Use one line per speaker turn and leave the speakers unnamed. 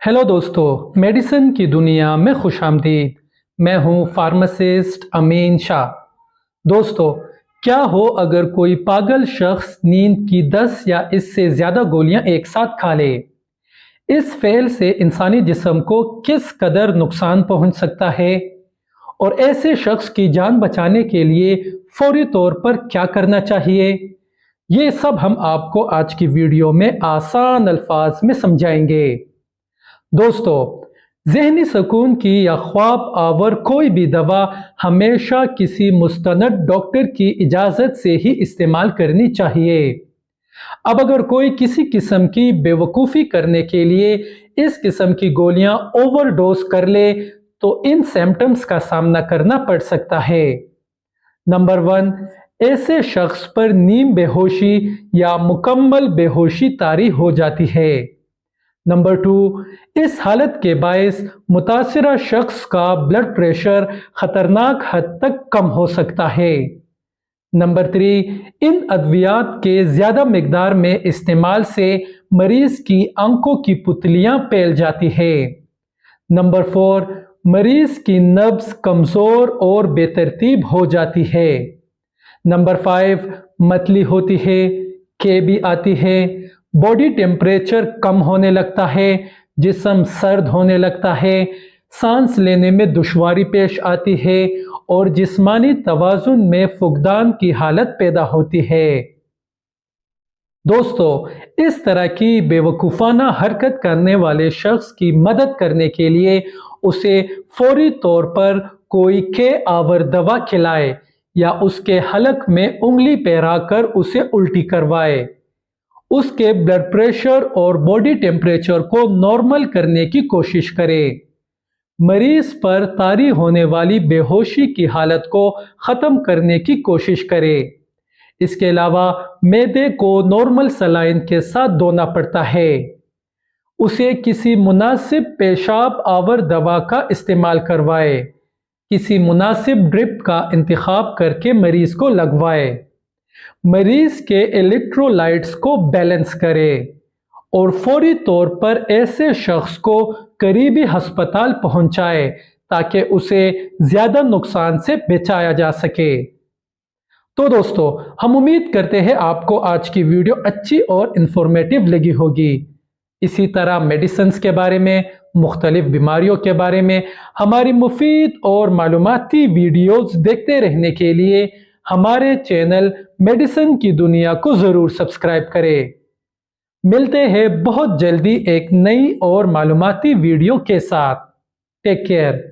Hello दोस्तों, medicine की दुनिया में खुश आमदीद। मैं हूं फार्मासिस्ट अमीन शाह। दोस्तों, क्या हो अगर कोई पागल शख्स नींद की 10 या इससे ज़्यादा गोलियां एक साथ खा ले? इस फेल से इंसानी जिस्म को किस कदर नुकसान पहुंच सकता है और ऐसे शख्स की जान बचाने के लिए फौरी तौर पर क्या करना चाहिए? ये सब हम आपको आज की वीडियो में आसान अल्फाज में समझाएंगे। दोस्तों, ज़हनी सुकून की या ख्वाब आवर कोई भी दवा हमेशा किसी मुस्तनद डॉक्टर की इजाज़त से ही इस्तेमाल करनी चाहिए। अब अगर कोई किसी किस्म की बेवकूफ़ी करने के लिए इस किस्म की गोलियां ओवरडोज कर ले तो इन सिम्टम्स का सामना करना पड़ सकता है। नंबर 1, ऐसे शख्स पर नीम बेहोशी या मुकम्मल बेहोशी तारी हो जाती है। नंबर 2, इस हालत के बायस मुतासिरा शख्स का ब्लड प्रेशर खतरनाक हद तक कम हो सकता है। नंबर 3, इन अद्वियात के ज़्यादा मिकदार में इस्तेमाल से मरीज की आंखों की पुतलियां फैल जाती है। नंबर 4, मरीज की नब्ज कमज़ोर और बेतरतीब हो जाती है। नंबर 5, मतली होती है, केबी आती है, बॉडी टेम्परेचर कम होने लगता है, जिस्म सर्द होने लगता है, सांस लेने में दुश्वारी पेश आती है और जिस्मानी तवाज़ुन में फुकदान की हालत पैदा होती है। दोस्तों, इस तरह की बेवकूफ़ाना हरकत करने वाले शख्स की मदद करने के लिए उसे फौरी तौर पर कोई के आवर दवा खिलाए या उसके हलक में उंगली पैराकर उसे उल्टी करवाए। उसके ब्लड प्रेशर और बॉडी टेम्परेचर को नॉर्मल करने की कोशिश करें। मरीज पर तारी होने वाली बेहोशी की हालत को ख़त्म करने की कोशिश करें। इसके अलावा मैदे को नॉर्मल सलाइन के साथ धोना पड़ता है। उसे किसी मुनासिब पेशाब आवर दवा का इस्तेमाल करवाए। किसी मुनासिब ड्रिप का इंतखाब करके मरीज को लगवाए। मरीज के इलेक्ट्रोलाइट्स को बैलेंस करें और फौरी तौर पर ऐसे शख्स को करीबी अस्पताल पहुंचाए ताकि उसे ज़्यादा नुकसान से बचाया जा सके। तो दोस्तों, हम उम्मीद करते हैं आपको आज की वीडियो अच्छी और इंफॉर्मेटिव लगी होगी। इसी तरह मेडिसिन्स के बारे में, मुख्तलिफ बीमारियों के बारे में हमारी मुफीद और मालूमाती वीडियोज़ देखते रहने के लिए हमारे चैनल मेडिसिन की दुनिया को ज़रूर सब्सक्राइब करें। मिलते हैं बहुत जल्दी एक नई और मालूमाती वीडियो के साथ। Take care.